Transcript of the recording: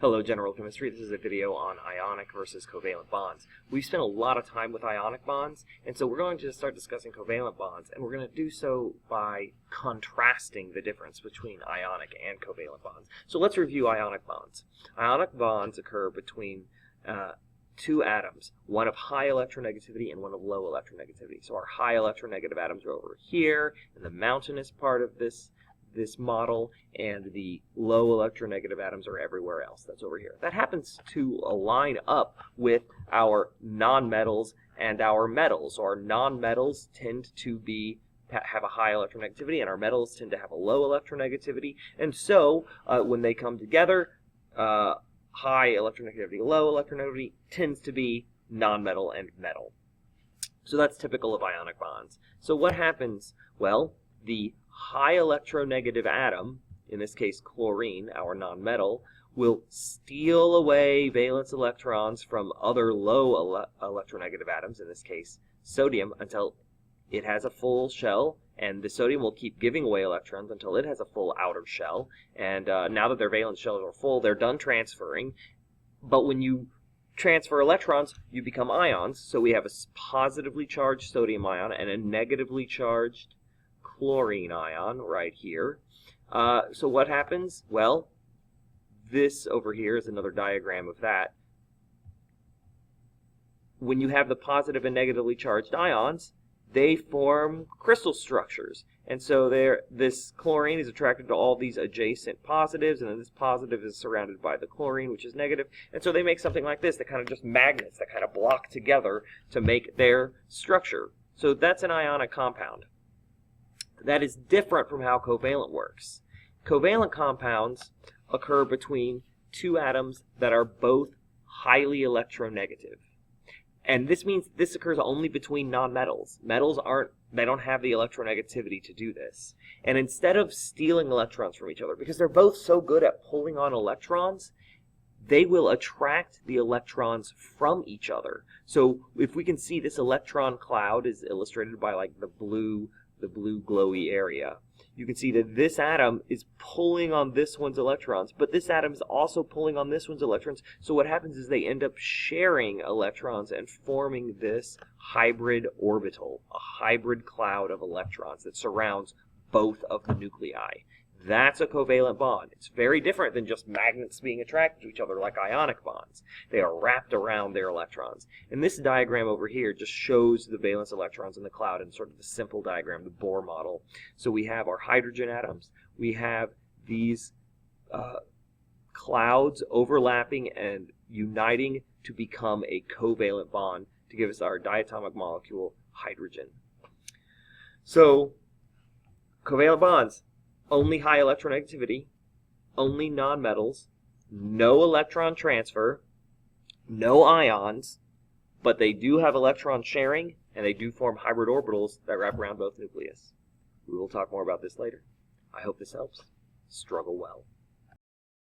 Hello, General Chemistry. This is a video on ionic versus covalent bonds. We've spent a lot of time with ionic bonds, and so we're going to start discussing covalent bonds, and we're going to do so by contrasting the difference between ionic and covalent bonds. So let's review ionic bonds. Ionic bonds occur between two atoms, one of high electronegativity and one of low electronegativity. So our high electronegative atoms are over here in the mountainous part of this model, and the low electronegative atoms are everywhere else. That's over here. That happens to align up with our nonmetals and our metals. Our nonmetals tend to have a high electronegativity, and our metals tend to have a low electronegativity. And so when they come together, high electronegativity, low electronegativity tends to be nonmetal and metal. So that's typical of ionic bonds. So what happens? Well, the high electronegative atom, in this case chlorine, our nonmetal, will steal away valence electrons from other low electronegative atoms, in this case sodium, until it has a full shell, and the sodium will keep giving away electrons until it has a full outer shell. And now that their valence shells are full, they're done transferring. But when you transfer electrons, you become ions. So we have a positively charged sodium ion and a negatively charged chlorine ion right here. So what happens? Well, this over here is another diagram of that. When you have the positive and negatively charged ions, they form crystal structures. And so this chlorine is attracted to all these adjacent positives, and then this positive is surrounded by the chlorine, which is negative. And so they make something like this, that kind of just magnets that kind of block together to make their structure. So that's an ionic compound. That is different from how covalent works. Covalent compounds occur between two atoms that are both highly electronegative. And this means this occurs only between nonmetals. Metals they don't have the electronegativity to do this. And instead of stealing electrons from each other, because they're both so good at pulling on electrons, they will attract the electrons from each other. So if we can see, this electron cloud is illustrated by like the blue glowy area. You can see that this atom is pulling on this one's electrons, but this atom is also pulling on this one's electrons. So what happens is they end up sharing electrons and forming this hybrid orbital, a hybrid cloud of electrons that surrounds both of the nuclei. That's a covalent bond. It's very different than just magnets being attracted to each other like ionic bonds. They are wrapped around their electrons. And this diagram over here just shows the valence electrons in the cloud in sort of the simple diagram, the Bohr model. So we have our hydrogen atoms. We have these clouds overlapping and uniting to become a covalent bond to give us our diatomic molecule, hydrogen. So covalent bonds. Only high electronegativity, only nonmetals, no electron transfer, no ions, but they do have electron sharing, and they do form hybrid orbitals that wrap around both nucleus. We will talk more about this later. I hope this helps. Struggle well.